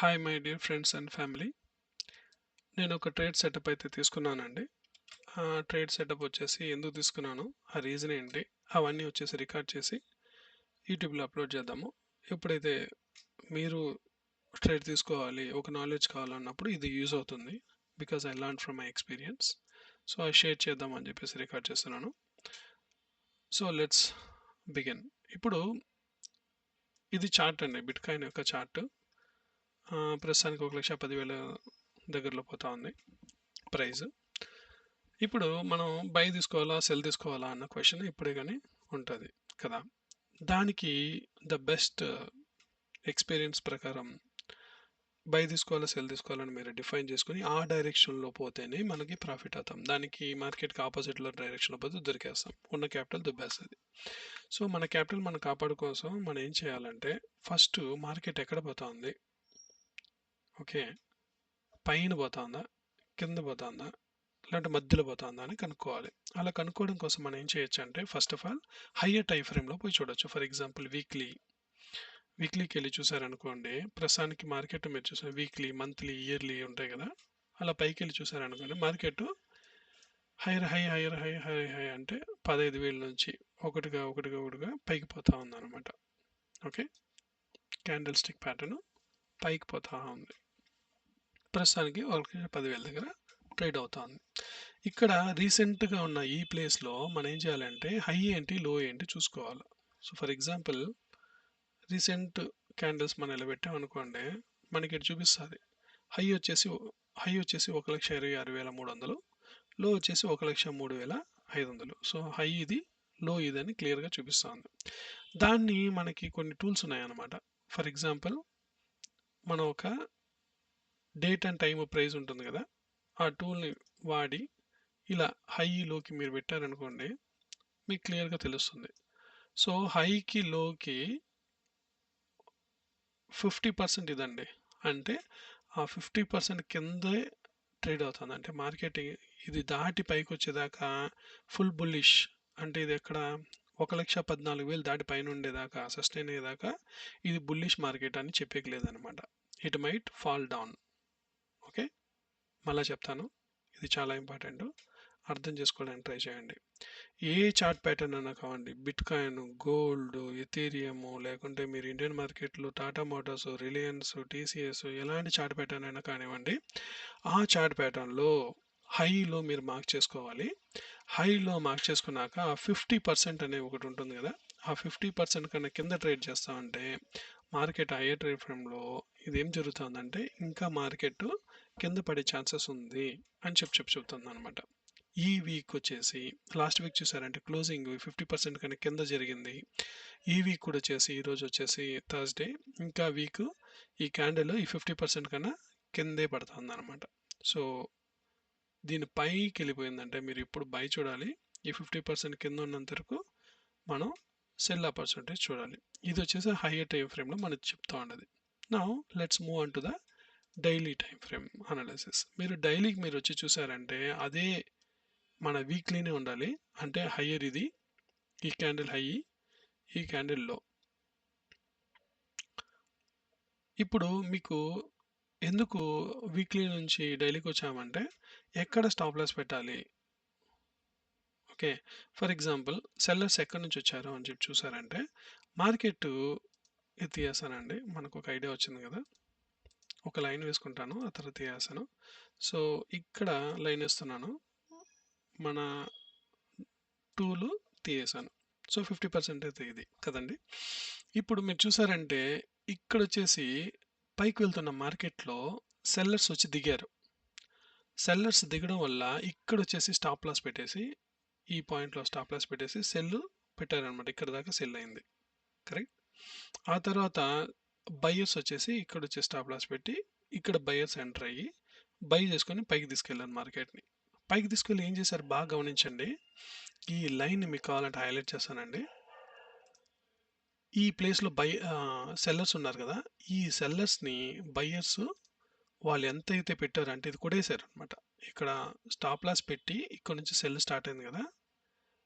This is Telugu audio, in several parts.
Hi my dear friends and family. నేను ఒక ట్రేడ్ సెటప్ అయితే తీసుకున్నానండి. ఆ ట్రేడ్ సెటప్ వచ్చేసి ఎందుకు తీసుకున్నాను, ఆ రీజన్ ఏంటి, అవన్నీ వచ్చేసి రికార్డ్ చేసి యూట్యూబ్లో అప్లోడ్ చేద్దాము. ఎప్పుడైతే మీరు ట్రేడ్ తీసుకోవాలి, ఒక నాలెడ్జ్ కావాలన్నప్పుడు ఇది యూజ్ అవుతుంది. Because I learn from my experience. So అది షేర్ చేద్దాం అని చెప్పేసి రికార్డ్ చేస్తున్నాను. So let's begin. ఇప్పుడు ఇది చార్ట్ అండి, బిట్ కాయిన్ యొక్క చార్ట్. ప్రస్తుతానికి 1,10,000 దగ్గరలో పోతా ఉంది ప్రైస్. ఇప్పుడు మనం బై తీసుకోవాలా సెల్ తీసుకోవాలా అన్న క్వశ్చన్ ఇప్పుడే కానీ ఉంటుంది కదా. దానికి ద బెస్ట్ ఎక్స్పీరియన్స్ ప్రకారం బై తీసుకోవాలా సెల్ తీసుకోవాలని మీరు డిఫైన్ చేసుకుని ఆ డైరెక్షన్లో పోతేనే మనకి ప్రాఫిట్ అవుతాం. దానికి మార్కెట్కి ఆపోజిట్లో డైరెక్షన్లో పోతే దొరికేస్తాం, ఉన్న క్యాపిటల్ దుబ్బేస్తుంది. సో మన క్యాపిటల్ మనం కాపాడు కోసం మనం ఏం చేయాలంటే, ఫస్ట్ మార్కెట్ ఎక్కడ పోతా ఉంది, ఓకే, పైన పోతుందా, కింద పోతుందా, ఇలాంటి మధ్యలో పోతుందా అని కనుక్కోవాలి. అలా కనుక్కోవడం కోసం మనం ఏం చేయొచ్చు అంటే, first of all higher time ఫ్రేమ్లో పోయి చూడొచ్చు. ఫర్ ఎగ్జాంపుల్ వీక్లీకి వెళ్ళి చూసారనుకోండి, ప్రస్తుతానికి మార్కెట్ మీరు చూసారు వీక్లీ, మంత్లీ, ఇయర్లీ ఉంటాయి కదా. అలా పైకి వెళ్ళి చూసారనుకోండి, market higher high higher high high high అంటే 15,000 నుంచి ఒకటిగా పైకి పోతా ఉందన్నమాట. ఓకే, క్యాండిల్ స్టిక్ ప్యాటర్న్ పైకి పోతా ఉంది. ప్రస్తుతానికి 10,000 దగ్గర ట్రేడ్ అవుతుంది. ఇక్కడ రీసెంట్గా ఉన్న ఈ ప్లేస్లో మనం ఏం చేయాలంటే, హై ఏంటి లో ఏంటి చూసుకోవాలి. So for example recent candles మనం ఇలా పెట్టామనుకోండి, మనకి ఇటు చూపిస్తుంది. హై వచ్చేసి 1,26,300, లో వచ్చేసి 1,03,500. సో హై ఇది, లో ఇది అని క్లియర్గా చూపిస్తుంది. దాన్ని మనకి కొన్ని టూల్స్ ఉన్నాయన్నమాట. ఫర్ ఎగ్జాంపుల్ మనం ఒక డేట్ అండ్ టైమ్ ప్రైస్ ఉంటుంది కదా, ఆ టూల్ని వాడి ఇలా హై లోకి మీరు పెట్టారనుకోండి, మీకు క్లియర్గా తెలుస్తుంది. సో హైకి లోకి 50% ఇదండి. అంటే ఆ 50% కిందే ట్రేడ్ అవుతుంది. అంటే మార్కెట్ ఇది దాటి పైకి వచ్చేదాకా ఫుల్ బుల్లిష్. అంటే ఇది ఎక్కడ 1,14,000 దాటి పైన ఉండేదాకా, సస్టైన్ అయ్యేదాకా ఇది బుల్లిష్ మార్కెట్ అని చెప్పేయలేదన్నమాట. It might fall down. Okay, మళ్ళీ చెప్తాను, ఇది చాలా ఇంపార్టెంట్, అర్థం చేసుకోవడానికి ట్రై చేయండి. ఏ చార్ట్ ప్యాటర్న్ అయినా కావండి, బిట్ కాయిన్, గోల్డ్, ఎథీరియం, లేకుంటే మీరు ఇండియన్ మార్కెట్లో టాటా మోటార్స్, రిలయన్స్, టీసీఎస్, ఎలాంటి చార్ట్ ప్యాటర్న్ అయినా కానివ్వండి, ఆ చార్ట్ ప్యాటర్న్లో హైలో మీరు మార్క్ చేసుకోవాలి. హైలో మార్క్ చేసుకున్నాక 50% అనే ఒకటి ఉంటుంది కదా, ఆ 50% కన్నా కింద ట్రేడ్ చేస్తామంటే మార్కెట్ హైయర్ ట్రేడ్ ఫ్రేమ్లో ఇది ఏం జరుగుతుందంటే, ఇంకా మార్కెట్ కింద పడే ఛాన్సెస్ ఉంది అని చెప్తుంది అనమాట. ఈ వీక్ వచ్చేసి లాస్ట్ వీక్ చూసారంటే క్లోజింగ్ 50% కన్నా కింద జరిగింది. ఈ వీక్ కూడా వచ్చేసి ఈరోజు వచ్చేసి థర్స్డే, ఇంకా వీక్ ఈ క్యాండిల్ ఈ 50% కన్నా కిందే పడుతుంది అనమాట. సో దీని పైకి వెళ్ళిపోయిందంటే మీరు ఇప్పుడు బై చూడాలి. ఈ 50% కింద ఉన్నంత వరకు మనం సెల్ ఆపర్చునిటీస్ చూడాలి. ఇది వచ్చేసి హైయర్ టైం ఫ్రేమ్లో మనకి చెప్తా ఉండదు. Now let's move on to the daily time frame analysis. మీరు డైలీకి మీరు వచ్చి చూసారంటే అదే మన వీక్లీనే ఉండాలి. అంటే హయ్యర్ ఇది, ఈ క్యాండిల్ హై, ఈ క్యాండిల్ లో. ఇప్పుడు మీకు ఎందుకు వీక్లీ నుంచి డైలీకి వచ్చామంటే, ఎక్కడ స్టాప్ లాస్ పెట్టాలి. ఓకే, ఫర్ ఎగ్జాంపుల్ సెల్లర్స్ ఎక్కడి నుంచి వచ్చారు అని చెప్పి చూసారంటే, మార్కెట్ ఇది తీయేసానండి, మనకు ఒక ఐడియా వచ్చింది కదా. ఒక లైన్ వేసుకుంటాను, ఆ తర్వాత తీయేసాను. సో ఇక్కడ లైన్ వేస్తున్నాను, మన టూలు తీయేసాను. సో 50% అయితే ఇది కదండి. ఇప్పుడు మీరు చూసారంటే ఇక్కడ వచ్చేసి పైకి వెళ్తున్న మార్కెట్లో సెల్లర్స్ వచ్చి దిగారు. సెల్లర్స్ దిగడం వల్ల ఇక్కడ వచ్చేసి స్టాప్ లాస్ పెట్టేసి, ఈ పాయింట్లో స్టాప్ లాస్ పెట్టేసి సెల్ పెట్టారనమాట. ఇక్కడ దాకా సెల్ అయింది, కరెక్ట్. ఆ తర్వాత బయర్స్ వచ్చేసి ఇక్కడ వచ్చి స్టాప్ లాస్ పెట్టి ఇక్కడ బయర్స్ ఎంటర్ అయ్యి బై చేసుకొని పైకి తీసుకెళ్ళాను మార్కెట్ని. పైకి తీసుకెళ్ళి ఏం చేశారు బాగా గమనించండి. ఈ లైన్ మీకు కావాలంటే హైలైట్ చేస్తానండి. ఈ ప్లేస్లో సెల్లర్స్ ఉన్నారు కదా, ఈ సెల్లర్స్ని బయ్యర్స్ వాళ్ళు ఎంత అయితే పెట్టారంటే ఇది కొట్టేశారు అనమాట. ఇక్కడ స్టాప్ లాస్ పెట్టి ఇక్కడ నుంచి సెల్ స్టార్ట్ అయింది కదా.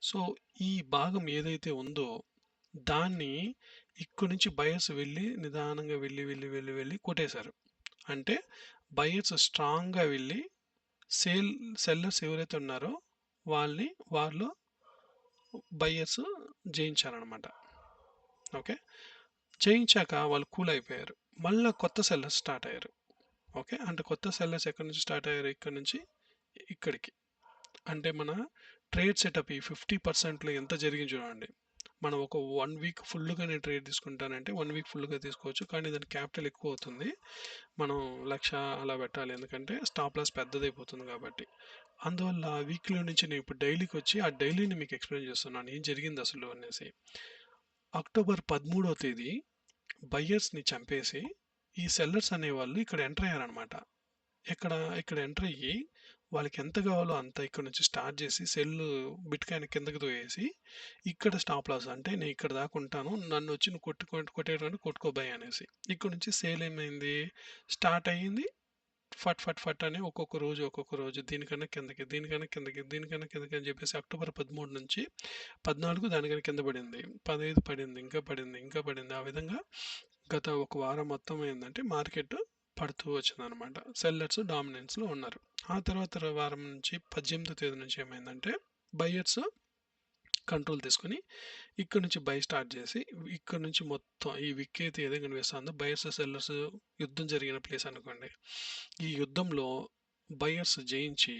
సో ఈ భాగం ఏదైతే ఉందో దాన్ని ఇక్కడ నుంచి బయర్స్ వెళ్ళి నిదానంగా వెళ్ళి వెళ్ళి వెళ్ళి వెళ్ళి కొట్టేశారు. అంటే బయర్స్ స్ట్రాంగ్గా వెళ్ళి సెల్లర్స్ ఎవరైతే ఉన్నారో వాళ్ళు బయర్స్ జయించారనమాట. ఓకే. జయించాక వాళ్ళు కూల్ అయిపోయారు. మళ్ళా కొత్త సెల్లర్స్ స్టార్ట్ అయ్యారు. ఓకే. అంటే కొత్త సెల్లర్స్ ఎక్కడి నుంచి స్టార్ట్ అయ్యారు? ఇక్కడి నుంచి ఇక్కడికి. అంటే మన ట్రేడ్ సెటప్ ఈ 50%లో ఎంత జరిగింది చూడండి. మనం ఒక 1 వీక్ ఫుల్గా నేను ట్రేడ్ తీసుకుంటానంటే 1 వీక్ ఫుల్గా తీసుకోవచ్చు. కానీ దాని క్యాపిటల్ ఎక్కువ అవుతుంది. మనం 1,00,000 అలా పెట్టాలి. ఎందుకంటే స్టాప్ లాస్ పెద్దదైపోతుంది కాబట్టి. అందువల్ల వీక్లీ నుంచి నేను ఇప్పుడు డైలీకి వచ్చి ఆ డైలీని మీకు ఎక్స్ప్లెయిన్ చేస్తున్నాను. ఏం జరిగింది అసలు అనేసి. అక్టోబర్ 13వ తేదీ బయ్యర్స్ని చంపేసి ఈ సెల్లర్స్ అనేవాళ్ళు ఇక్కడ ఎంటర్ అయ్యారనమాట. ఇక్కడ ఎంటర్ అయ్యి వాళ్ళకి ఎంత కావాలో అంత ఇక్కడ నుంచి స్టార్ట్ చేసి బిట్కాయిన్ కిందకి తోయేసి ఇక్కడ స్టాప్ లాస్ అంటే నేను ఇక్కడ దాకా ఉంటాను, నన్ను వచ్చి నువ్వు కొట్టేటువంటి కొట్టుకోబాయి అనేసి ఇక్కడ నుంచి సేల్ ఏమైంది, స్టార్ట్ అయ్యింది. ఫట్ ఫట్ ఫట్ అని ఒక్కొక్క రోజు దీనికన్నా కిందకి దీనికన్నా కిందకి దీనికన్నా కిందకి అని చెప్పేసి అక్టోబర్ 13 నుంచి 14 దానికన్నా కింద పడింది, 15 పడింది, ఇంకా పడింది, ఇంకా పడింది. ఆ విధంగా గత ఒక వారం మొత్తం ఏంటంటే మార్కెట్ పడుతూ వచ్చిందనమాట. సెల్లర్స్ డామినెన్స్లో ఉన్నారు. ఆ తర్వాత వారం నుంచి 18వ తేదీ నుంచి ఏమైందంటే బయ్యర్స్ కంట్రోల్ తీసుకొని ఇక్కడ నుంచి బై స్టార్ట్ చేసి ఇక్కడ నుంచి మొత్తం ఈ విక్ అయితే ఏదైతే కనిపిస్తుందో బయర్స్ సెల్లర్స్ యుద్ధం జరిగిన ప్లేస్ అనుకోండి. ఈ యుద్ధంలో బయర్స్ జయించి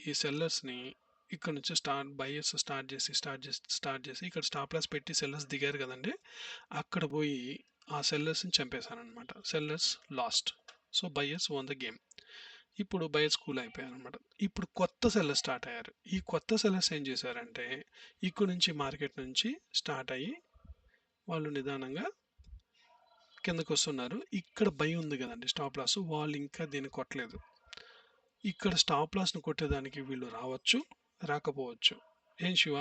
ఈ సెల్లర్స్ని ఇక్కడ నుంచి బయర్స్ స్టార్ట్ చేసి ఇక్కడ స్టాప్ లాస్ పెట్టి సెల్లర్స్ దిగారు కదండి, అక్కడ పోయి ఆ సెల్లర్స్ని చంపేశారనమాట. Sellers lost. So buyers won the game. ఇప్పుడు బయర్స్ కూల్ అయిపోయారు అనమాట. ఇప్పుడు కొత్త సెల్లర్స్ స్టార్ట్ అయ్యారు. ఈ కొత్త సెల్లర్స్ ఏం చేశారంటే ఇక్కడ నుంచి మార్కెట్ నుంచి స్టార్ట్ అయ్యి వాళ్ళు నిదానంగా కిందకు వస్తున్నారు. ఇక్కడ బై ఉంది కదండి స్టాప్ లాస్, వాళ్ళు ఇంకా దీన్ని కొట్టలేదు. ఇక్కడ స్టాప్ లాస్ను కొట్టేదానికి వీళ్ళు రావచ్చు, రాకపోవచ్చు. ఏం శివ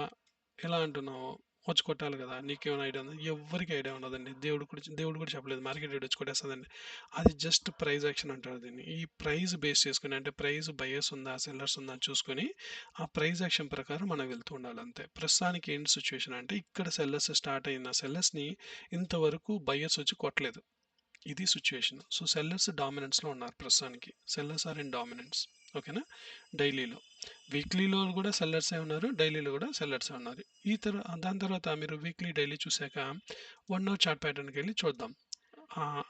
ఎలా అంటున్నావు? వచ్చి కొట్టాలి కదా, నీకేమైనా ఐడియా ఉందా? ఎవరికి ఐడియా ఉండదండి. దేవుడు కూడా చెప్పలేదు మార్కెట్ రేట్ వచ్చి కొట్టేస్తుందండి. అది జస్ట్ ప్రైస్ యాక్షన్ అంటారు దీన్ని. ఈ ప్రైస్ బేస్ చేసుకుని అంటే ప్రైస్ బయర్స్ ఉందా సెల్లర్స్ ఉందా చూసుకొని ఆ ప్రైస్ యాక్షన్ ప్రకారం మనం వెళ్తూ ఉండాలి అంతే. ప్రస్తుతానికి ఏంటి సిచ్యువేషన్ అంటే ఇక్కడ సెల్లర్స్ స్టార్ట్ అయిన సెల్లర్స్ని ఇంతవరకు బయర్స్ వచ్చి కొట్టలేదు. ఇది సిచ్యువేషన్. సో సెల్లర్స్ డామినెన్స్లో ఉన్నారు ప్రస్తుతానికి. Sellers are in dominance. ఓకేనా. డైలీలో, వీక్లీలో కూడా సెల్లర్సే ఉన్నారు, డైలీలో కూడా సెల్లర్సే ఉన్నారు. దాని తర్వాత మీరు వీక్లీ డైలీ చూశాక 1 అవర్ చార్ట్ ప్యాటర్న్కి వెళ్ళి చూద్దాం.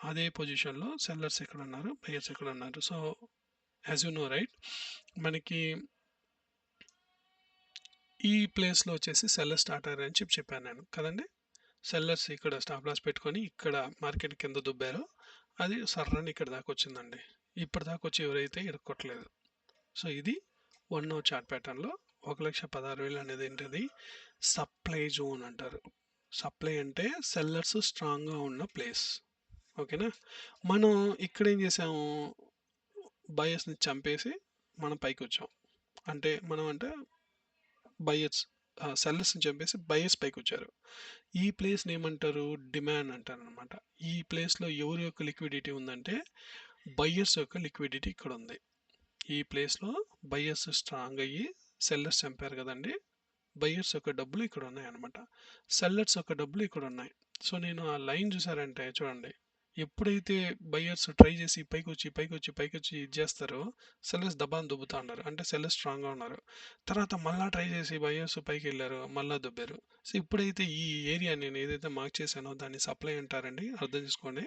అదే పొజిషన్లో సెల్లర్స్ ఎక్కడ ఉన్నారు, బయర్స్ ఎక్కడ ఉన్నారు. So as you know right, మనకి ఈ ప్లేస్లో వచ్చేసి సెల్లర్ స్టార్ట్ అయ్యారు అని చెప్పాను నేను కదండి. సెల్లర్స్ ఇక్కడ స్టాప్ లాస్ పెట్టుకొని ఇక్కడ మార్కెట్ కింద దుబ్బారో అది సర్రని ఇక్కడ దాకా వచ్చిందండి. ఇప్పటిదాకా వచ్చి ఎవరైతే ఇరుక్కొట్టలేదు. సో ఇది 1 అవర్ చార్ట్ ప్యాటర్న్లో 1,16,000 అనేది ఏంటిది, సప్లై జోన్ అంటారు. సప్లై అంటే సెల్లర్స్ స్ట్రాంగ్గా ఉన్న ప్లేస్. ఓకేనా. మనం ఇక్కడ ఏం చేసాము, బయర్స్ని చంపేసి మనం పైకి వచ్చాం. అంటే బయర్స్ సెల్లర్స్ని చంపేసి బయర్స్ పైకి వచ్చారు. ఈ ప్లేస్ని ఏమంటారు, డిమాండ్ అంటారు అనమాట. ఈ ప్లేస్లో ఎవరి యొక్క లిక్విడిటీ ఉందంటే బయ్యర్స్ యొక్క లిక్విడిటీ ఇక్కడ ఉంది. ఈ ప్లేస్లో బయ్యర్స్ స్ట్రాంగ్ అయ్యి సెల్లర్స్ చంపారు కదండి, బయ్యర్స్ యొక్క డబ్బులు ఇక్కడ ఉన్నాయి అనమాట. సెల్లర్స్ యొక్క డబ్బులు ఇక్కడ ఉన్నాయి. సో నేను ఆ లైన్ చూసారంటే చూడండి, ఎప్పుడైతే బయ్యర్స్ ట్రై చేసి పైకి వచ్చి ఇది చేస్తారో సెల్లర్స్ దబాన్ని దుబ్బుతా ఉన్నారు. అంటే సెల్లర్స్ స్ట్రాంగ్గా ఉన్నారు. తర్వాత మళ్ళీ ట్రై చేసి బయ్యర్స్ పైకి వెళ్ళారు, మళ్ళీ దుబ్బారు. సో ఇప్పుడైతే ఈ ఏరియా నేను ఏదైతే మార్క్ చేశానో దాన్ని సప్లై అంటారండి, అర్థం చేసుకోండి.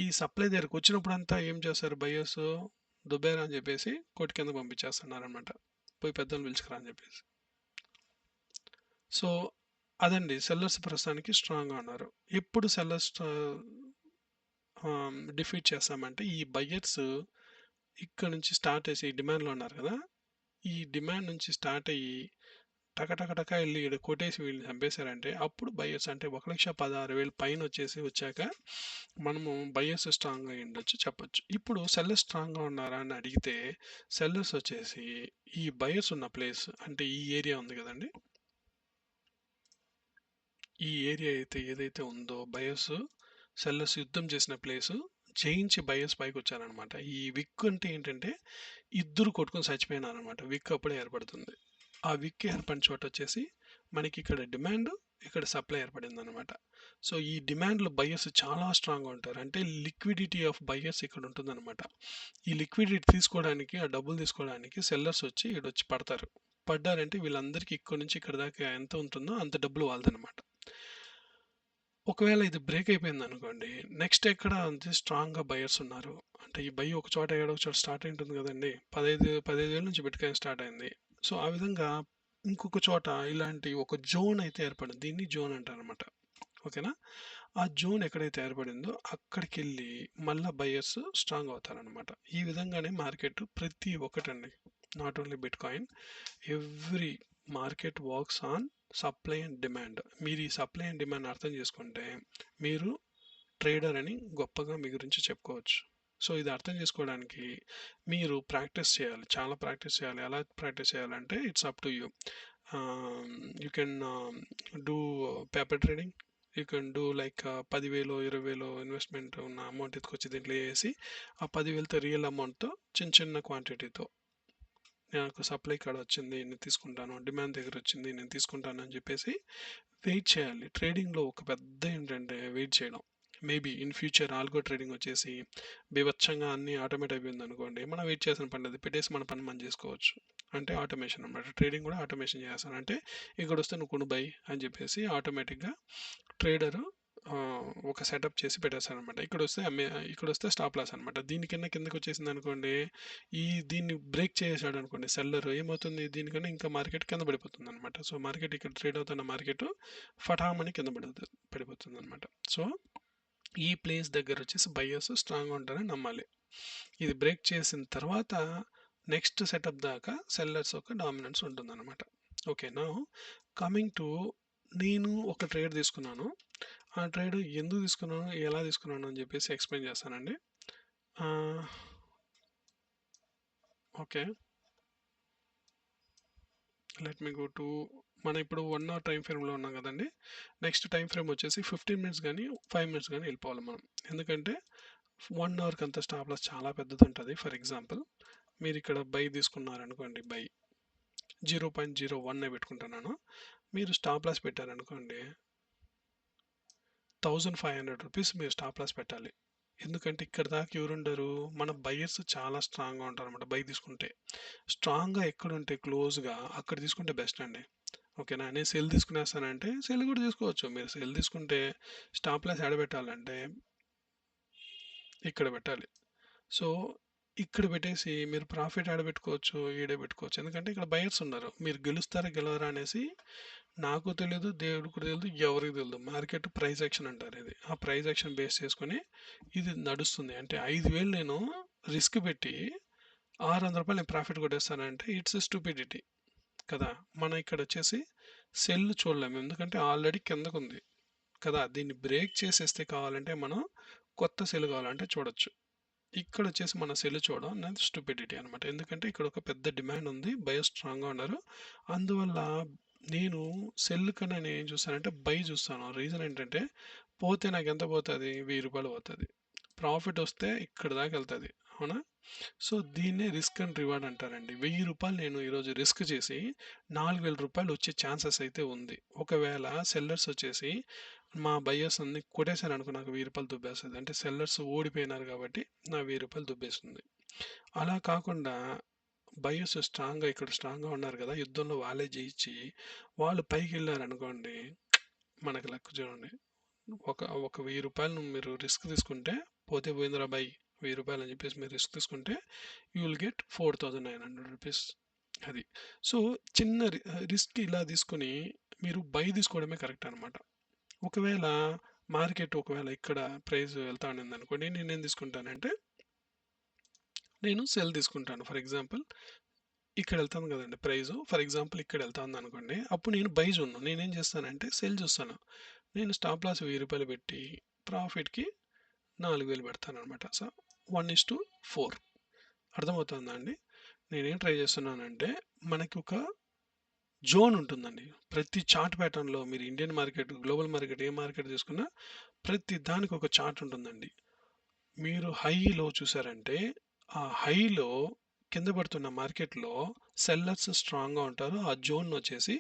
ఈ సప్లై దగ్గరకు వచ్చినప్పుడంతా ఏం చేస్తారు, బయ్యర్స్ దుబ్బారు అని చెప్పేసి కోటి కింద పంపించేస్తున్నారు అనమాట, పోయి పెద్దలు పిలుచుకురా అని చెప్పేసి. సో అదండి, సెల్లర్స్ ప్రస్తుతానికి స్ట్రాంగ్గా ఉన్నారు. ఎప్పుడు సెల్లర్స్ డిఫీట్ చేస్తామంటే ఈ బయ్యర్స్ ఇక్కడ నుంచి స్టార్ట్ చేసి డిమాండ్లో ఉన్నారు కదా, ఈ డిమాండ్ నుంచి స్టార్ట్ అయ్యి టక వెళ్ళి ఇక్కడ కొట్టేసి వీళ్ళు చంపేశారంటే అప్పుడు బయ్యర్స్ అంటే 1,16,000 పైన వచ్చాక మనము బయ్యర్స్ స్ట్రాంగ్గా ఉండొచ్చు చెప్పొచ్చు. ఇప్పుడు సెల్లర్స్ స్ట్రాంగ్గా ఉన్నారా అని అడిగితే సెల్లర్స్ వచ్చేసి ఈ బయ్యర్స్ ఉన్న ప్లేస్ అంటే ఈ ఏరియా ఉంది కదండి, ఈ ఏరియా ఏదైతే ఉందో బయర్స్ సెల్లర్స్ యుద్ధం చేసిన ప్లేస్ జయించి బయర్స్ పైకి వచ్చారనమాట. ఈ విక్ అంటే ఏంటంటే ఇద్దరు కొట్టుకొని చచ్చిపోయినారనమాట. విక్ అప్పుడే ఏర్పడుతుంది. ఆ విక్ ఏర్పడిన చోట వచ్చేసి మనకి ఇక్కడ డిమాండ్, ఇక్కడ సప్లై ఏర్పడిందనమాట. సో, ఈ డిమాండ్‌లో బయర్స్ చాలా స్ట్రాంగ్‌గా ఉంటారు. అంటే లిక్విడిటీ ఆఫ్ బయర్స్ ఇక్కడ ఉంటుందనమాట. ఈ లిక్విడిటీ తీసుకోవడానికి, ఆ డబ్బులు తీసుకోవడానికి సెల్లర్స్ వచ్చి ఈడొచ్చి పడతారు. పడ్డారంటే వీళ్ళందరికీ ఇక్కడి నుంచి ఇక్కడి దాకా ఎంత ఉంటుందో అంత డబ్బులు వాళ్ళదనమాట. ఒకవేళ ఇది బ్రేక్ అయిపోయిందనుకోండి, నెక్స్ట్ ఎక్కడ అంతే స్ట్రాంగ్‌గా బయర్స్ ఉన్నారు. అంటే ఈ బై ఒక చోట ఏడో ఒక చోట స్టార్ట్ అయి ఉంటుంది కదండీ! 15,000 నుంచి బిట్‌కాయిన్ స్టార్ట్ అయింది. సో, ఆ విధంగా ఇంకొక చోట ఇలాంటి ఒక జోన్ అయితే ఏర్పడింది. దీన్ని జోన్ అంటారనమాట. ఓకేనా? ఆ జోన్ ఎక్కడైతే ఏర్పడిందో అక్కడికెళ్ళి మళ్ళా బయర్స్ స్ట్రాంగ్ అవుతారనమాట. ఈ విధంగానే మార్కెట్ ప్రతి ఒక్కటండి. Not only bitcoin, every market works on supply and demand. మీరు ఈ సప్లై అండ్ డిమాండ్ అర్థం చేసుకుంటే మీరు ట్రేడర్ అని గొప్పగా మీ గురించి చెప్పుకోవచ్చు. సో, ఇది అర్థం చేసుకోవడానికి మీరు ప్రాక్టీస్ చేయాలి. చాలా ప్రాక్టీస్ చేయాలి. ఎలా ప్రాక్టీస్ చేయాలంటే it's up to you. You can do paper trading. You can do like 10,000, 20,000 investment ఉన్న అమౌంట్ ఎత్తుకొచ్చి దీంట్లో వేసి ఆ 10,000తో రియల్ అమౌంట్తో చిన్న చిన్న క్వాంటిటీతో నాకు సప్లై కార్డ్ వచ్చింది నేను తీసుకుంటాను, డిమాండ్ దగ్గర వచ్చింది నేను తీసుకుంటాను అని చెప్పేసి వెయిట్ చేయాలి. ట్రేడింగ్లో ఒక పెద్ద ఏంటంటే వెయిట్ చేయడం. Maybe in future algo trading వచ్చేసి బీభత్సంగా అన్ని ఆటోమేట్ అయిపోయింది అనుకోండి, మనం వెయిట్ చేసిన పని లేదు, పెట్టేసి మన పని మనం చేసుకోవచ్చు. అంటే ఆటోమేషన్ అనమాట. ట్రేడింగ్ కూడా ఆటోమేషన్ చేస్తాను. అంటే ఇక్కడ వస్తే నువ్వు కొను బై అని చెప్పేసి ఆటోమేటిక్గా ట్రేడరు ఒక సెటప్ చేసి పెట్టేస్తారనమాట. ఇక్కడ వస్తే స్టాప్ లాస్ అనమాట. దీని కిందకి వచ్చేసింది అనుకోండి, దీన్ని బ్రేక్ చేసాడు అనుకోండి సెల్లర్, ఏమవుతుంది దీనికన్నా ఇంకా మార్కెట్ కింద పడిపోతుంది అనమాట. సో, మార్కెట్ ఇక్కడ ట్రేడ్ అవుతున్న మార్కెట్ ఫటామని కింద పడిపోతుంది అనమాట. సో, ఈ ప్లేస్ దగ్గర వచ్చేసి బయ్యర్స్ స్ట్రాంగ్గా ఉంటారని నమ్మాలి. ఇది బ్రేక్ చేసిన తర్వాత నెక్స్ట్ సెటప్ దాకా సెల్లర్స్ ఒక డామినెన్స్ ఉంటుందన్నమాట. ఓకే, నా కమింగ్ టు, నేను ఒక ట్రేడ్ తీసుకున్నాను. ఆ ట్రేడ్ ఎందుకు తీసుకున్నాను, ఎలా తీసుకున్నాను అని చెప్పేసి ఎక్స్ప్లెయిన్ చేస్తానండి. Okay, let me go to, మనం ఇప్పుడు 1 అవర్ టైం ఫ్రేమ్లో ఉన్నాం కదండి. నెక్స్ట్ టైం ఫ్రేమ్ వచ్చేసి 15 మినిట్స్ కానీ 5 మినిట్స్ కానీ వెళ్ళిపోవాలి మనం. ఎందుకంటే 1 అవర్కి అంత స్టాప్ లాస్ చాలా పెద్దది ఉంటుంది. ఫర్ ఎగ్జాంపుల్, మీరు ఇక్కడ బై తీసుకున్నారనుకోండి, బై 0.01 పెట్టుకుంటున్నాను. మీరు స్టాప్ లాస్ పెట్టారనుకోండి, 1500 రూపీస్ మీరు స్టాప్ లాస్ పెట్టాలి. ఎందుకంటే ఇక్కడ దాకా ఎవరుండరు, మన బయర్స్ చాలా స్ట్రాంగ్గా ఉంటారు అనమాట. బై తీసుకుంటే స్ట్రాంగ్గా ఎక్కడుంటే క్లోజ్గా అక్కడ తీసుకుంటే బెస్ట్ అండి. ఓకేనా? నేను సెల్ తీసుకునేస్తానంటే సెల్ కూడా తీసుకోవచ్చు. మీరు సెల్ తీసుకుంటే స్టాప్ లాస్ ఎక్కడ పెట్టాలంటే ఇక్కడ పెట్టాలి. సో, ఇక్కడ పెట్టేసి మీరు ప్రాఫిట్ ఆడ పెట్టుకోవచ్చు, ఈడే పెట్టుకోవచ్చు. ఎందుకంటే ఇక్కడ బయర్స్ ఉన్నారు. మీరు గెలుస్తారా గెలవరా అనేసి నాకు తెలీదు, దేవుడికి కూడా తెలీదు, ఎవరికి తెలీదు. మార్కెట్ ప్రైస్ యాక్షన్ అంటారు ఇది. ఆ ప్రైస్ యాక్షన్ బేస్ చేసుకొని ఇది నడుస్తుంది. అంటే 5,000 నేను రిస్క్ పెట్టి రూ. 600 నేను ప్రాఫిట్ కొట్టేస్తానంటే ఇట్స్ స్టూపిడిటీ కదా! మనం ఇక్కడ వచ్చేసి సెల్ చూడలేము. ఎందుకంటే ఆల్రెడీ కిందకుంది కదా! దీన్ని బ్రేక్ చేసేస్తే కావాలంటే మనం కొత్త సెల్ కావాలంటే చూడొచ్చు. ఇక్కడ వచ్చేసి మన సెల్ చూడడం అనేది స్టూపిడిటీ అనమాట. ఎందుకంటే ఇక్కడ ఒక పెద్ద డిమాండ్ ఉంది, బయర్స్ స్ట్రాంగ్గా ఉన్నారు. అందువల్ల నేను సెల్ కన్నా నేను ఏం చూస్తానంటే బై చూస్తాను. రీజన్ ఏంటంటే పోతే నాకు ఎంత పోతుంది, రూ. 1000 పోతుంది. ప్రాఫిట్ వస్తే ఇక్కడ దాకా వెళ్తుంది. అవునా? సో, దీన్నే రిస్క్ అండ్ రివార్డ్ అంటారండి. రూ. 1000 నేను ఈరోజు రిస్క్ చేసి రూ. 4,000 వచ్చే ఛాన్సెస్ అయితే ఉంది. ఒకవేళ సెల్లర్స్ వచ్చేసి మా బయ్యర్స్ అన్ని కొట్టేశారనుకో, నాకు రూ. 1000 దుబ్బేస్తుంది. అంటే సెల్లర్స్ ఓడిపోయినారు కాబట్టి నా రూ. 1000 దుబ్బేస్తుంది. అలా కాకుండా బయ్యర్స్ స్ట్రాంగ్గా ఇక్కడ స్ట్రాంగ్గా ఉన్నారు కదా, యుద్ధంలో వాళ్ళే జయించి వాళ్ళు పైకి వెళ్ళారనుకోండి, మనకి లక్ చూడండి. ఒక రూ. 1000 మీరు రిస్క్ తీసుకుంటే, పోతే పోయిందిరా బై రూ. 1000 అని చెప్పేసి మీరు రిస్క్ తీసుకుంటే యూ విల్ గెట్ 4,900 రూపీస్. అది. సో, చిన్న రిస్క్ ఇలా తీసుకొని మీరు బై తీసుకోవడమే కరెక్ట్ అనమాట. ఒకవేళ మార్కెట్ ఒకవేళ ఇక్కడ ప్రైస్ వెళ్తా ఉండింది అనుకోండి, నేనేం తీసుకుంటానంటే నేను సెల్ తీసుకుంటాను. ఫర్ ఎగ్జాంపుల్, ఇక్కడ వెళ్తాను కదండి ప్రైస్. ఫర్ ఎగ్జాంపుల్ ఇక్కడ వెళ్తా ఉంది అనుకోండి, అప్పుడు నేను బై చూడను. నేనేం చేస్తానంటే సెల్ చూస్తాను. నేను స్టాప్ లాస్ రూ. 1000 పెట్టి ప్రాఫిట్కి 4,000 పెడతాను అనమాట. సో, 1:4 అర్థమవుతుందా అండి? నేనేం ట్రై చేస్తున్నానంటే, మనకి ఒక జోన్ ఉంటుందండి. ప్రతి చార్ట్ ప్యాటర్న్‌లో మీరు ఇండియన్ మార్కెట్, గ్లోబల్ మార్కెట్, ఏ మార్కెట్ తీసుకున్నా ప్రతి దానికి ఒక చార్ట్ ఉంటుందండి. మీరు హైలో చూసారంటే, ఆ హైలో కింద పడుతున్న మార్కెట్‌లో సెల్లర్స్ స్ట్రాంగ్‌గా ఉంటారు. ఆ జోన్ వచ్చేసి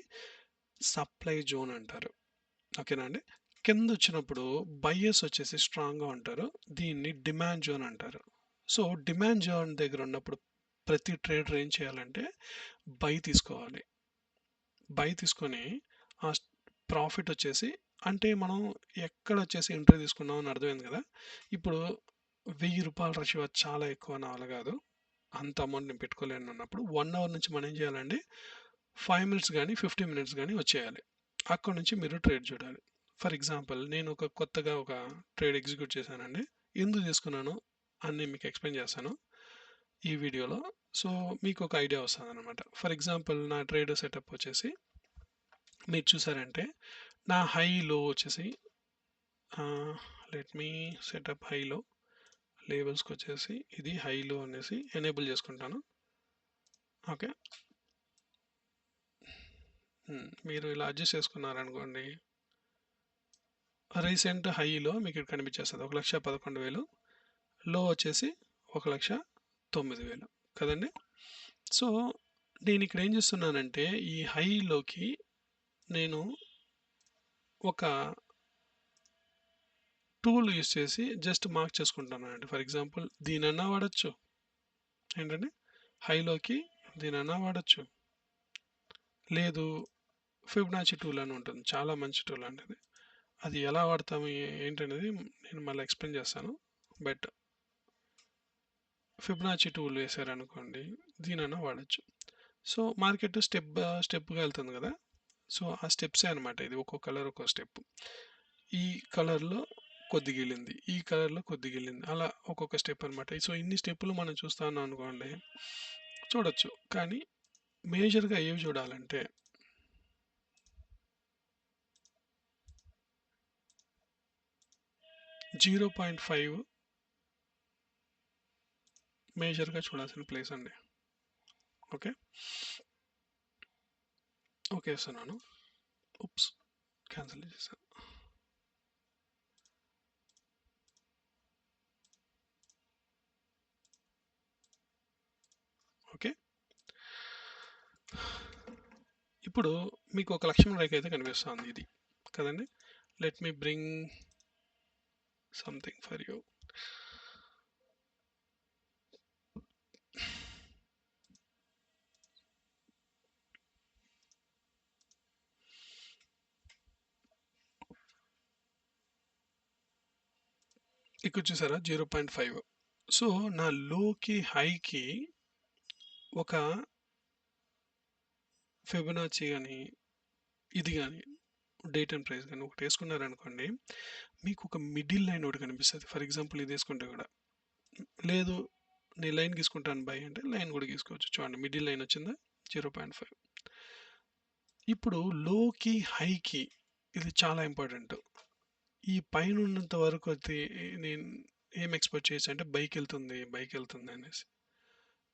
సప్లై జోన్ అంటారు. ఓకేనా అండి? కిందొచ్చినప్పుడు బయర్స్ వచ్చేసి స్ట్రాంగ్‌గా ఉంటారు. దీన్ని డిమాండ్ జోన్ అంటారు. సో, డిమాండ్ జోన్ దగ్గర ఉన్నప్పుడు ప్రతి ట్రేడర్ ఏం చేయాలంటే బై తీసుకోవాలి. బై తీసుకొని ఆ ప్రాఫిట్ వచ్చేసి అంటే మనం ఎక్కడొచ్చేసి ఎంట్రీ తీసుకున్నాం అని అర్థమైంది కదా! ఇప్పుడు రూ. 1000 రషీవా చాలా ఎక్కువ నా వల్ల కాదు. అంత అమౌంట్ నేను పెట్టుకోలేను అన్నప్పుడు 1 అవర్ నుంచి మనం ఏం చేయాలండి 5 మినిట్స్ గానీ, 15 మినిట్స్ గానీ వచ్చేయాలి. అక్కడి నుంచి మీరు ట్రేడ్ చూడాలి. ఫర్ ఎగ్జాంపుల్ నేను కొత్తగా ఒక ట్రేడ్ ఎగ్జిక్యూట్ చేశానండి. ఎందుకు తీసుకున్నానో అన్నీ మీకు ఎక్స్‌ప్లెయిన్ చేస్తాను ఈ వీడియోలో. సో, మీకొక ఐడియా వస్తదనమాట. ఫర్ ఎగ్జాంపుల్ నా ట్రేడ్ సెటప్ వచ్చేసి మీరు చూసారంటే నా హై లో వచ్చేసి లెట్ మీ సెటప్ హైలో లేబుల్స్కి వచ్చేసి ఇది హైలో అనేసి ఎనేబుల్ చేసుకుంటాను. ఓకే. మీరు ఇలా అడ్జస్ట్ చేసుకున్నారనుకోండి రీసెంట్ హైలో మీకు ఇక్కడ కనిపించేస్తుంది 1,11,000 లో వచ్చేసి 1,09,000 కదండి. సో నేను ఇక్కడ ఏం చేస్తున్నానంటే ఈ హైలోకి నేను ఒక టూల్ యూస్ చేసి జస్ట్ మార్క్ చేసుకుంటానండి. ఫర్ ఎగ్జాంపుల్ దీనన్నా వాడచ్చు. ఏంటంటే హైలోకి దీనన్నా వాడచ్చు. లేదు ఫిబొనాచి టూల్ అని ఉంటుంది. చాలా మంచి టూల్ అండి అది. అది ఎలా వాడతాము ఏంటనేది నేను మళ్ళీ ఎక్స్ప్లెయిన్ చేస్తాను. బట్ ఫిబొనాచి టూల్ వేసారనుకోండి దీనన్నా వాడచ్చు. సో మార్కెట్ స్టెప్‌గా వెళ్తుంది కదా! సో ఆ స్టెప్సే అనమాట ఇది. ఒక్కో కలర్ ఒక్కో స్టెప్. ఈ కలర్‌లో కొద్దిగెళ్ళింది. ఈ కలర్‌లో కొద్దిగెళ్ళింది. అలా ఒక్కొక్క స్టెప్ అనమాట. సో ఇన్ని స్టెప్పులు మనం చూస్తా ఉన్నాం అనుకోండి చూడొచ్చు. కానీ మేజర్‌గా ఏవి చూడాలంటే 0.5 మేజర్‌గా చూడాల్సిన ప్లేస్ అండి. ఓకే. ఓకే ఇస్తున్నాను. ఉప్స్! క్యాన్సిల్ చేశాను. ఓకే. ఇప్పుడు మీకు ఒక లక్ష్మణ రేఖ అయితే కనిపిస్తుంది ఇది కదండి. Let me bring something for you. ఇక్కడ చూసారా 0.5. సో నా లోకి హైకి ఒక ఫిబొనాచి కానీ ఇది కానీ డేట్ అండ్ ప్రైస్ కానీ ఒకటి వేసుకున్నారనుకోండి మీకు ఒక మిడిల్ లైన్ ఒకటి కనిపిస్తుంది. ఫర్ ఎగ్జాంపుల్ ఇది వేసుకుంటే కూడా లేదు నేను లైన్ గీసుకుంటాను బై అంటే లైన్ కూడా గీసుకోవచ్చు. చూడండి మిడిల్ లైన్ వచ్చిందా 0.5. ఇప్పుడు లోకి హైకి ఇది చాలా ఇంపార్టెంట్. ఈ పైన ఉన్నంత వరకు అయితే నేను ఏం ఎక్స్పెక్ట్ చేయొచ్చు అంటే బైక్ వెళ్తుంది అనేసి.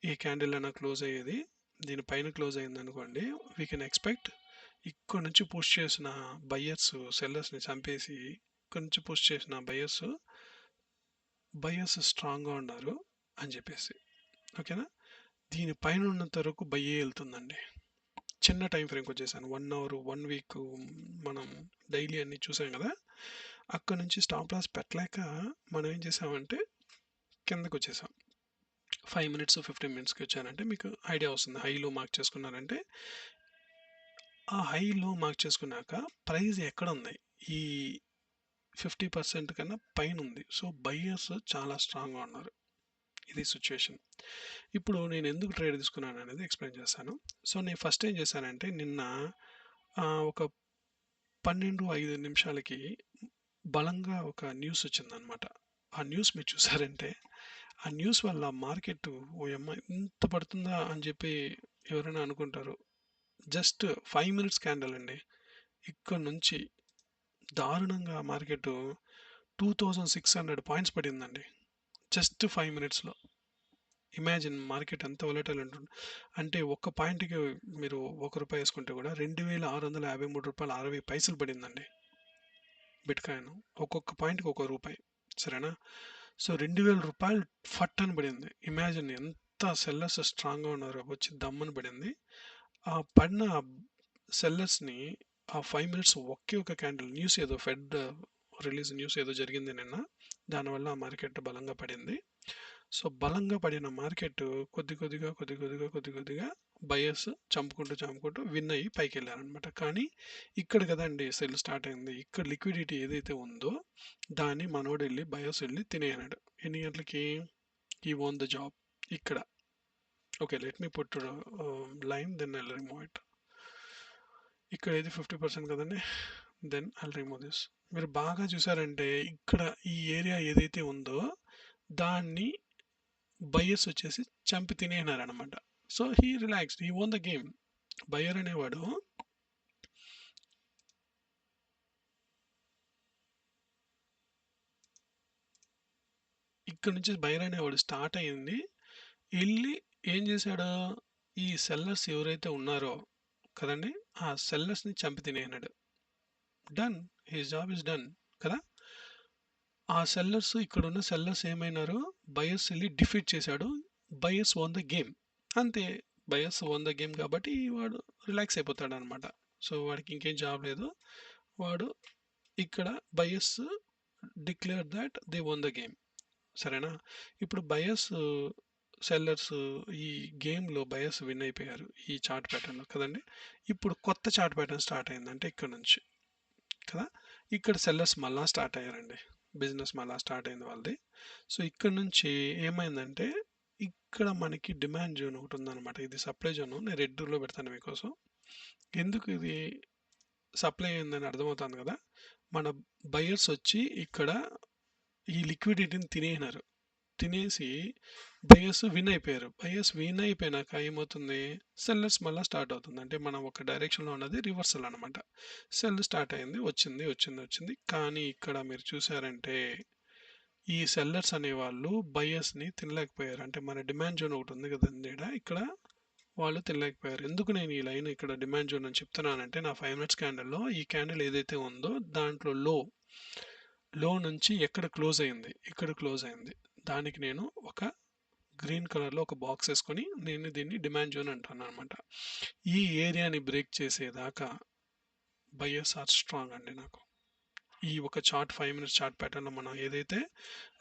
ఈ క్యాండిల్ అయినా క్లోజ్ అయ్యేది దీని పైన క్లోజ్ అయింది అనుకోండి వీ కెన్ ఎక్స్పెక్ట్ ఇక్కడ నుంచి పుష్ చేసిన బయ్యర్స్ సెల్లర్స్ని చంపేసి ఇక్కడ నుంచి పుష్ చేసిన బయ్యర్స్ స్ట్రాంగ్గా ఉన్నారు అని చెప్పేసి. ఓకేనా. దీని పైన ఉన్నంత వరకు బయ్యే వెళ్తుందండి. చిన్న టైం ఫ్రేమ్కి వచ్చేసాను 1 అవర్ 1 వీక్ మనం డైలీ అన్ని చూసాం కదా. అక్కడ నుంచి స్టాప్ లాస్ పెట్టలేక మనం ఏం చేసామంటే కిందకు వచ్చేసాం. 5 మినిట్స్ 15 మినిట్స్కి వచ్చానంటే మీకు ఐడియా వస్తుంది. హైలో మార్క్ చేసుకున్నారంటే ఆ హైలో మార్క్ చేసుకున్నాక ప్రైస్ ఎక్కడ ఉంది ఈ 50% కన్నా పైన ఉంది. సో బయ్యర్స్ చాలా స్ట్రాంగ్గా ఉన్నారు. ఇది సిచ్యువేషన్. ఇప్పుడు నేను ఎందుకు ట్రేడ్ తీసుకున్నాను అనేది ఎక్స్ప్లెయిన్ చేస్తాను. సో నేను ఫస్ట్ ఏం చేశానంటే నిన్న ఒక 12-5 నిమిషాలకి బలంగా ఒక న్యూస్ వచ్చిందనమాట. ఆ న్యూస్ మీరు చూసారంటే ఆ న్యూస్ వల్ల మార్కెట్ ఓయమ్మ ఇంత పడుతుందా అని చెప్పి ఎవరైనా అనుకుంటారు. జస్ట్ 5 మినిట్స్ క్యాండిల్ అండి. ఇక్కడ నుంచి దారుణంగా మార్కెట్ 2600 పాయింట్స్ పడిందండి. జస్ట్ 5 మినిట్స్‌లో. ఇమాజిన్ మార్కెట్ ఎంత వోలటైల్ ఉంటుంది. అంటే ఒక్క పాయింట్‌కి మీరు రూ. 1 వేసుకుంటే కూడా రూ. 2,653.60 పడిందండి. బిట్‌కాయిన్ ఒక్కొక్క పాయింట్‌కి ఒక రూపాయి. సరేనా. సో రూ. 2,000 ఫట్ అని పడింది. ఇమాజిన్ ఎంత సెల్లర్స్ స్ట్రాంగ్గా ఉన్నారో వచ్చి దమ్మని పడింది. ఆ పడిన సెల్లర్స్ని ఆ 5 మినిట్స్ ఒకే ఒక క్యాండిల్ న్యూస్ ఏదో ఫెడ్ రిలీజ్ న్యూస్ ఏదో జరిగింది నిన్న. దానివల్ల ఆ మార్కెట్ బలంగా పడింది. సో, బలంగా పడిన మార్కెట్ కొద్దిగా బయర్స్ చంపుకుంటూ విన్ అయ్యి పైకెళ్ళారనమాట. కానీ ఇక్కడ కదండీ సెల్ స్టార్ట్ అయింది. ఇక్కడ లిక్విడిటీ ఏదైతే ఉందో దాన్ని మనోడెళ్ళి బయర్స్ వెళ్ళి తినేయనాడు. ఎన్ని గంటలకి? హి వోన్ ద జాబ్ ఇక్కడ. Okay, let me put line then I'll remove it. ఇక్కడ ఇది 50% కదండి. Then I'll remove this. మీరు బాగా చూసారంటే ఇక్కడ ఈ ఏరియా ఏదైతే ఉందో దాన్ని బయర్స్ వచ్చేసి చంపి తినేనారనమాట. So he relaxed, he won the game. Buyer అనేవాడు ఇక్కడ నుంచి బయర్ అనేవాడు స్టార్ట్ అయ్యింది, వెళ్ళి ఏం చేశాడు, ఈ సెల్లర్స్ ఎవరైతే ఉన్నారో కదండి ఆ సెల్లర్స్ని చంపి తినేనాడు. Done, his job is done కదా. ఆ సెల్లర్స్ ఇక్కడున్న సెల్లర్స్ ఏమైనారు, బయర్స్ వెళ్ళి డిఫీట్ చేశాడు. బయర్స్ ఓన్ ద గేమ్, అంతే. బయర్స్ ఓన్ ద గేమ్ కాబట్టి వాడు రిలాక్స్ అయిపోతాడు అనమాట. సో వాడికి ఇంకేం జాబ్ లేదు. వాడు ఇక్కడ buyers declare that they own the game. సరేనా. ఇప్పుడు బయర్స్ సెల్లర్స్ ఈ గేమ్లో బయర్స్ విన్ అయిపోయారు ఈ చార్ట్ ప్యాటర్న్లో కదండి. ఇప్పుడు కొత్త చార్ట్ ప్యాటర్న్ స్టార్ట్ అయిందంటే ఇక్కడ నుంచి కదా. ఇక్కడ సెల్లర్స్ మళ్ళా స్టార్ట్ అయ్యారండి, బిజినెస్ మళ్ళా స్టార్ట్ అయింది వాళ్ళది. సో ఇక్కడ నుంచి ఏమైందంటే ఇక్కడ మనకి డిమాండ్ జోన్ ఒకటి ఉందన్నమాట. ఇది సప్లై జోన్. నేను రెడ్లో పెడతాను మీకోసం. ఎందుకు ఇది సప్లై అయిందని అర్థమవుతుంది కదా. మన బయర్స్ వచ్చి ఇక్కడ ఈ లిక్విడిటీని తినేసినారు. తినేసి బయర్స్ విన్ అయిపోయారు. బయర్స్ విన్ అయిపోయినాక ఏమవుతుంది, సెల్లర్స్ మళ్ళీ స్టార్ట్ అవుతుంది. అంటే మనం ఒక డైరెక్షన్లో ఉన్నది రివర్సల్ అనమాట. సెల్ స్టార్ట్ అయింది, వచ్చింది. కానీ ఇక్కడ మీరు చూసారంటే ఈ సెల్లర్స్ అనేవాళ్ళు బయర్స్ని తినలేకపోయారు. అంటే మన డిమాండ్ జోన్ ఒకటి ఉంది కదండి ఇక్కడ, వాళ్ళు తినలేకపోయారు. ఎందుకు నేను ఈ లైన్ ఇక్కడ డిమాండ్ జోన్ అని చెప్తున్నానంటే నా 5 మినిట్స్ క్యాండిల్లో ఈ క్యాండిల్ ఏదైతే ఉందో దాంట్లో లో నుంచి ఎక్కడ క్లోజ్ అయింది, ఇక్కడ క్లోజ్ అయింది. దానికి నేను ఒక గ్రీన్ కలర్లో ఒక బాక్స్ వేసుకొని నేను దీన్ని డిమాండ్ జోన్ అంటాను అనమాట. ఈ ఏరియాని బ్రేక్ చేసేదాకా బయర్స్ ఆర్ స్ట్రాంగ్ అండి. నాకు ఈ ఒక చార్ట్ 5 మినిట్స్ చార్ట్ ప్యాటర్న్లో మనం ఏదైతే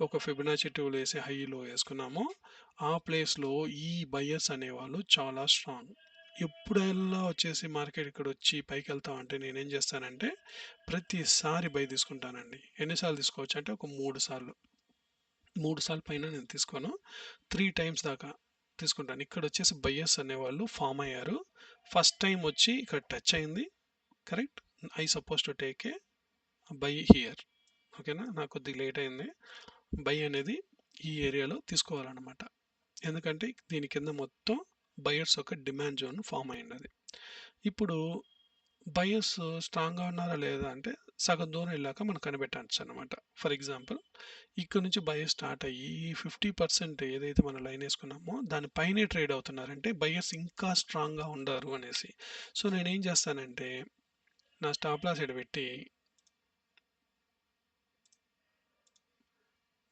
ఒక ఫిబొనాచి టూల్ వేసి హైలో వేసుకున్నామో ఆ ప్లేస్లో ఈ బయర్స్ అనేవాళ్ళు చాలా స్ట్రాంగ్. ఎప్పుడైనా వచ్చేసి మార్కెట్ ఇక్కడ వచ్చి పైకి వెళ్తామంటే నేనేం చేస్తానంటే ప్రతిసారి బై తీసుకుంటానండి. ఎన్నిసార్లు తీసుకోవచ్చు అంటే ఒక 3 సార్లు పైన నేను తీసుకోను. 3 టైమ్స్ దాకా తీసుకుంటాను. ఇక్కడ వచ్చేసి బయర్స్ అనేవాళ్ళు ఫామ్ అయ్యారు. ఫస్ట్ టైం వచ్చి ఇక్కడ టచ్ అయింది, correct. I suppose to take a by here. ఓకేనా, నాకు కొద్దిగా లేట్ అయింది. బై అనేది ఈ ఏరియాలో తీసుకోవాలన్నమాట. ఎందుకంటే దీని కింద మొత్తం బయర్స్ ఒక డిమాండ్ జోన్ ఫామ్ అయింది. ఇప్పుడు బయర్స్ స్ట్రాంగ్గా ఉన్నారా లేదా అంటే సగం దూరం వెళ్ళాక మనం కనిపెట్టచ్చు అనమాట. ఫర్ ఎగ్జాంపుల్ ఇక్కడ నుంచి బయర్స్ స్టార్ట్ అయ్యి ఈ 50% ఏదైతే మనం లైన్ వేసుకున్నామో దానిపైనే ట్రేడ్ అవుతున్నారంటే బయర్స్ ఇంకా స్ట్రాంగ్గా ఉండరు అనేసి. సో నేనేం చేస్తానంటే నా స్టాప్ లాస్ ఇక్కడ పెట్టి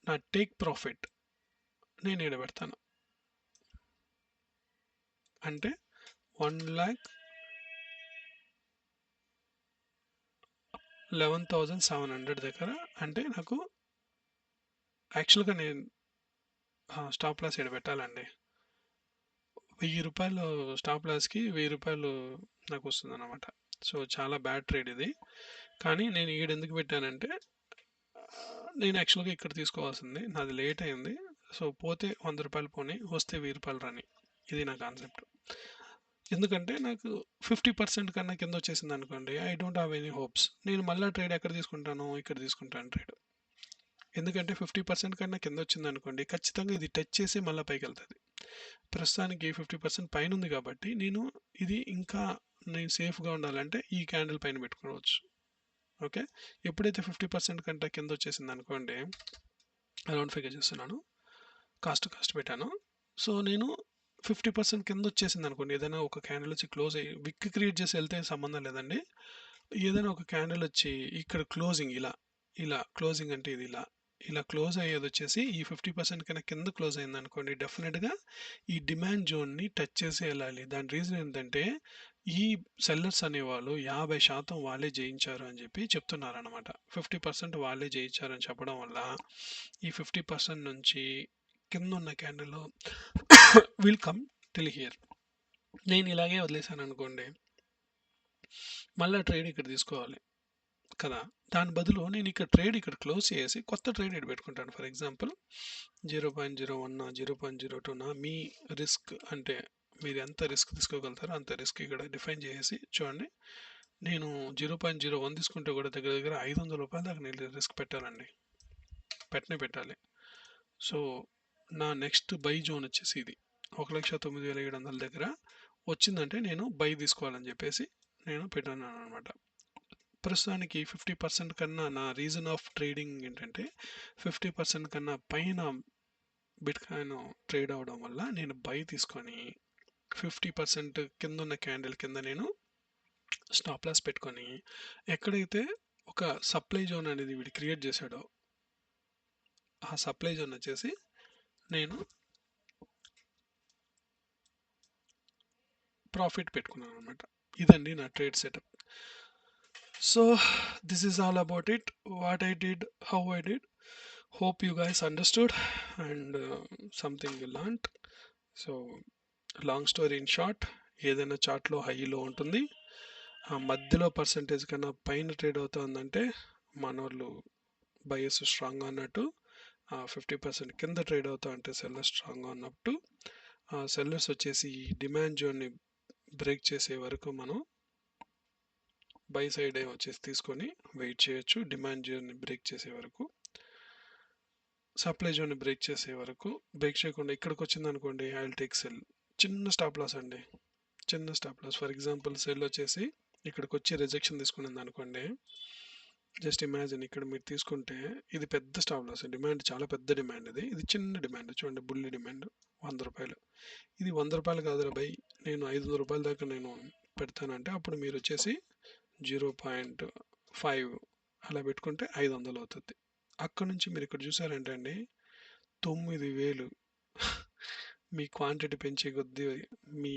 నా టేక్ ప్రాఫిట్ నేను ఇక్కడ పెడతాను. అంటే 1,11,700 దగ్గర. అంటే నాకు యాక్చువల్గా నేను స్టాప్ లాస్ ఇక్కడ పెట్టాలండి. 1000 రూపాయలు స్టాప్ లాస్కి 1000 రూపాయలు నాకు వస్తుంది అనమాట. సో చాలా బ్యాడ్ ట్రేడ్ ఇది. కానీ నేను ఈడ ఎందుకు పెట్టానంటే నేను యాక్చువల్గా ఇక్కడ తీసుకోవాల్సింది, నాది లేట్ అయింది. సో పోతే 100 రూపాయలు పోనీ, వస్తే 1000 రూపాయలు రాని. ఇది నా కాన్సెప్ట్. ఎందుకంటే నాకు 50% కన్నా కింద వచ్చేసింది అనుకోండి, I don't have any hopes. నేను మళ్ళీ ట్రేడ్ ఎక్కడ తీసుకుంటాను, ఇక్కడ తీసుకుంటాను ట్రేడ్. ఎందుకంటే 50% కన్నా కింద వచ్చింది అనుకోండి, ఖచ్చితంగా ఇది టచ్ చేసి మళ్ళీ పైకి వెళ్తుంది. ప్రస్తుతానికి 50% పైన ఉంది కాబట్టి నేను ఇది ఇంకా నేను సేఫ్గా ఉండాలంటే ఈ క్యాండిల్ పైన పెట్టుకోవచ్చు. ఓకే, ఎప్పుడైతే 50% కంటే కింద వచ్చేసింది అనుకోండి, రౌండ్ ఫిగర్ చేస్తున్నాను, కాస్ట్ పెట్టాను. సో నేను 50% కింద వచ్చేసింది అనుకోండి, ఏదైనా ఒక క్యాండిల్ వచ్చి క్లోజ్ అయ్యి విక్ క్రియేట్ చేసి వెళ్తే సంబంధం లేదండి. ఏదైనా ఒక క్యాండిల్ వచ్చి ఇక్కడ క్లోజింగ్ ఇలా క్లోజింగ్ అంటే ఇది ఇలా క్లోజ్ అయ్యేది వచ్చేసి ఈ 50% కన్నా కింద క్లోజ్ అయింది అనుకోండి, డెఫినెట్గా ఈ డిమాండ్ జోన్ని టచ్ చేసి వెళ్ళాలి. దాని రీజన్ ఏంటంటే ఈ సెల్లర్స్ అనేవాళ్ళు 50% వాళ్ళే జయించారు అని చెప్పి చెప్తున్నారనమాట. 50% వాళ్ళే జయించారని చెప్పడం వల్ల ఈ 50% నుంచి కిందున్న candle will come till here. నేను ఇలాగే వదిలేసాను అనుకోండి, మళ్ళీ ట్రేడ్ ఇక్కడ తీసుకోవాలి కదా. దాని బదులు నేను ఇక్కడ ట్రేడ్ ఇక్కడ క్లోజ్ చేసి కొత్త ట్రేడ్ ఇక్కడ పెట్టుకుంటాను. ఫర్ ఎగ్జాంపుల్ 0.01 0.02 మీ రిస్క్, అంటే మీరు ఎంత రిస్క్ తీసుకోగలుగుతారో అంత రిస్క్ ఇక్కడ డిఫైన్ చేసి చూడండి. నేను 0.01 తీసుకుంటే కూడా దగ్గర దగ్గర 500 రూపాయల దాకా నేను రిస్క్ పెట్టాలండి, పెట్టాలి. సో నా నెక్స్ట్ బై జోన్ వచ్చేసి ఇది 1,09,700 దగ్గర వచ్చిందంటే నేను బై తీసుకోవాలని చెప్పేసి నేను పెట్టాను అనమాట. ప్రస్తుతానికి 50% కన్నా నా రీజన్ ఆఫ్ ట్రేడింగ్ ఏంటంటే 50% కన్నా పైన బిట్ కాయిన్ ట్రేడ్ అవడం వల్ల నేను బై తీసుకొని 50% కింద ఉన్న క్యాండిల్ కింద నేను స్టాప్ లాస్ పెట్టుకొని ఎక్కడైతే ఒక సప్లై జోన్ అనేది వీడు క్రియేట్ చేశాడో ఆ సప్లై జోన్ వచ్చేసి నేను ప్రాఫిట్ పెట్టుకున్నాను అనమాట. ఇదండి నా trade setup. So this is all about it, what I did, how I did. Hope you guys understood and something you learnt. So long story in short, ఏదైనా చార్ట్లో హైలో ఉంటుంది, ఆ మధ్యలో పర్సంటేజ్ కన్నా పైన ట్రేడ్ అవుతుందంటే మనోళ్ళు బయస్ స్ట్రాంగ్గా అన్నట్టు, 50% కింద ట్రేడ్ అవుతా అంటే సెల్లర్స్ స్ట్రాంగ్గా ఉన్నట్టు. సెల్లర్స్ వచ్చేసి డిమాండ్ జోన్ని బ్రేక్ చేసే వరకు మనం బై సైడ్ వచ్చేసి తీసుకొని వెయిట్ చేయొచ్చు, డిమాండ్ జోన్ని బ్రేక్ చేసే వరకు. సప్లై జోన్ని బ్రేక్ చేసే వరకు, బ్రేక్ చేయకుండా ఇక్కడికి వచ్చింది అనుకోండి ఐ విల్ టేక్ సెల్. చిన్న స్టాప్ లాస్ అండి, చిన్న stop loss. For example sell వచ్చేసి ఇక్కడికి వచ్చి రిజెక్షన్ తీసుకునింది అనుకోండి, జస్ట్ ఇమాజిన్ ఇక్కడ మీరు తీసుకుంటే ఇది పెద్ద స్టాప్ లాస్, డిమాండ్ చాలా పెద్ద డిమాండ్, ఇది చిన్న డిమాండ్ చూడండి, బుల్లి డిమాండ్ 100 రూపాయలు. ఇది 100 రూపాయలు కాదురా బై, నేను 500 రూపాయల దాకా నేను పెడతానంటే అప్పుడు మీరు వచ్చేసి 0.5 అలా పెట్టుకుంటే 500 అవుతుంది. అక్కడ నుంచి మీరు ఇక్కడ చూసారంటే అండి 9,000 మీ క్వాంటిటీ పెంచే కొద్దీ మీ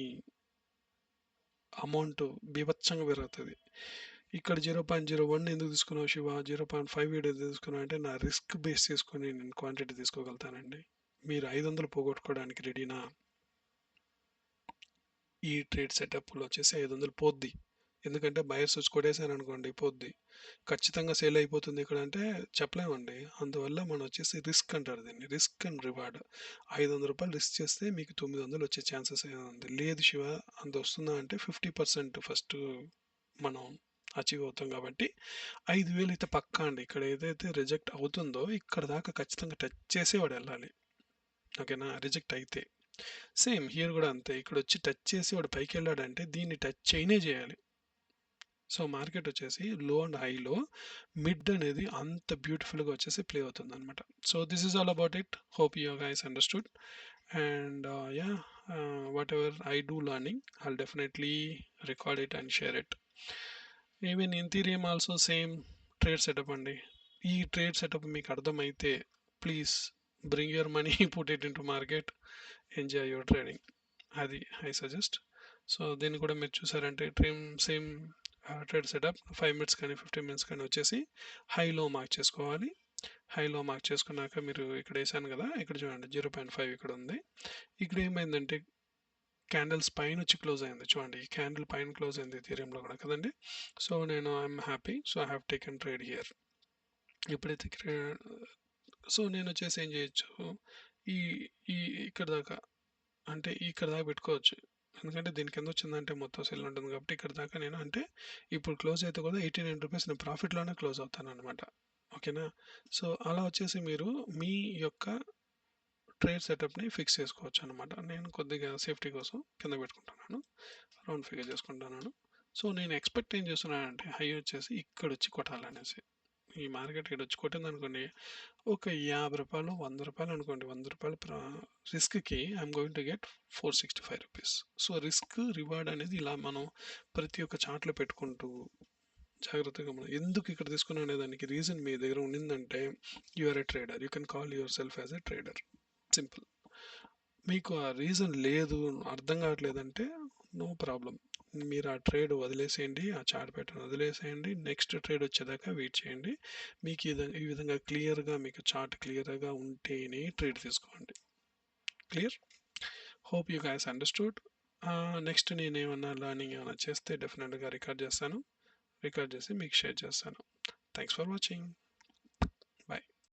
అమౌంట్ బీభత్సంగా పెరుగుతుంది. ఇక్కడ 0.01 ఎందుకు తీసుకున్నావు శివ, 0.5 ఎందుకు తీసుకున్నావు అంటే నా రిస్క్ బేస్ చేసుకొని నేను క్వాంటిటీ తీసుకోగలుగుతానండి. మీరు 500 పోగొట్టుకోవడానికి రెడీనా? ఈ ట్రేడ్ సెటప్లో వచ్చేసి 500 పోద్ది, ఎందుకంటే బయర్స్ వచ్చి కొట్టేశారు అనుకోండి పోద్ది, ఖచ్చితంగా సేల్ అయిపోతుంది ఇక్కడ అంటే చెప్పలేమండి. అందువల్ల మనం వచ్చేసి రిస్క్ అంటారు దీన్ని, రిస్క్ అండ్ రివార్డ్. 500 రూపాయలు రిస్క్ చేస్తే మీకు 900 వచ్చే ఛాన్సెస్ ఉంది. లేదు శివ అంత వస్తుందా అంటే 50% ఫస్ట్ మనం అచీవ్ అవుతాం కాబట్టి 5,000 అయితే పక్కా అండి. ఇక్కడ ఏదైతే రిజెక్ట్ అవుతుందో ఇక్కడ దాకా ఖచ్చితంగా టచ్ చేసేవాడు వెళ్ళాలి, ఓకేనా. రిజెక్ట్ అయితే సేమ్ హియర్ కూడా అంతే, ఇక్కడ వచ్చి టచ్ చేసి వాడు పైకి వెళ్ళాడంటే దీన్ని టచ్ చేయనే చేయాలి. సో మార్కెట్ వచ్చేసి లో అండ్ హైలో మిడ్ అనేది అంత బ్యూటిఫుల్గా వచ్చేసి ప్లే అవుతుంది అనమాట. So this is all about it, hope you guys understood and whatever I do learning I'll definitely record it and share it. Even ethereum also same trade setup అండి. ఈ ట్రేడ్ సెటప్ మీకు అర్థమైతే please bring your money, put it into market, enjoy your trading, అది ఐ సజెస్ట్. సో దీన్ని కూడా మీరు చూసారంటే సేమ్ ట్రేడ్ సెటప్ 5 మినిట్స్ కానీ 15 మినిట్స్ కానీ వచ్చేసి హైలో మార్క్ చేసుకోవాలి. హైలో మార్క్ చేసుకున్నాక మీరు ఇక్కడ వేసాను కదా, ఇక్కడ చూడండి 0.5 ఇక్కడ ఉంది. ఇక్కడ ఏమైందంటే క్యాండిల్స్ పైన వచ్చి క్లోజ్ అయింది చూడండి, ఈ క్యాండిల్ పైన క్లోజ్ అయింది ఎథీరియంలో కూడా కదండి. సో నేను I'm happy, so I have taken trade here. ఎప్పుడైతే సో నేను వచ్చేసి ఏం చేయొచ్చు, ఈ ఈ ఇక్కడ దాకా అంటే ఇక్కడ దాకా పెట్టుకోవచ్చు, ఎందుకంటే దీని కింద వచ్చిందంటే మొత్తం సెల్ ఉంటుంది కాబట్టి ఇక్కడ దాకా నేను అంటే ఇప్పుడు క్లోజ్ అయితే కూడా 89 రూపీస్ నేను ప్రాఫిట్లోనే క్లోజ్ అవుతాను అనమాట, ఓకేనా. సో అలా వచ్చేసి మీరు మీ యొక్క ట్రేడ్ సెటప్ని ఫిక్స్ చేసుకోవచ్చు అనమాట. నేను కొద్దిగా సేఫ్టీ కోసం కింద పెట్టుకుంటున్నాను, రౌండ్ ఫిగర్ చేసుకుంటున్నాను. సో నేను ఎక్స్పెక్ట్ ఏం చేస్తున్నానంటే హై వచ్చేసి ఇక్కడ వచ్చి కొట్టాలనేసి, ఈ మార్కెట్ ఇక్కడ వచ్చి కొట్టింది అనుకోండి ఒక 50 రూపాయలు 100 రూపాయలు అనుకోండి, 100 రూపాయలు రిస్క్కి I'm going to get 465 rupees. So risk reward అనేది ఇలా మనం ప్రతి ఒక్క చార్ట్లో పెట్టుకుంటూ జాగ్రత్తగా మనం ఎందుకు ఇక్కడ తీసుకున్నాం అనే దానికి రీజన్ మీ దగ్గర ఉండిందంటే you are a trader, you can call yourself as a trader, simple. మీకు ఆ రీజన్ లేదు, అర్థం కావట్లేదంటే నో ప్రాబ్లం, మీరు ఆ ట్రేడ్ వదిలేసేయండి. ఆ చార్ట్ ప్యాటర్న్ వదిలేసేయండి. నెక్స్ట్ ట్రేడ్ వచ్చేదాకా వెయిట్ చేయండి. మీకు ఈ విధంగా క్లియర్‌గా మీకు చార్ట్ క్లియర్‌గా ఉంటేనే ట్రేడ్ తీసుకోండి. Clear? Hope you guys understood. Next నేనేమన్నా లెర్నింగ్ ఏమైనా చేస్తే డెఫినెట్‌గా రికార్డ్ చేస్తాను. రికార్డ్ చేసి మీకు షేర్ చేస్తాను. Thanks for watching.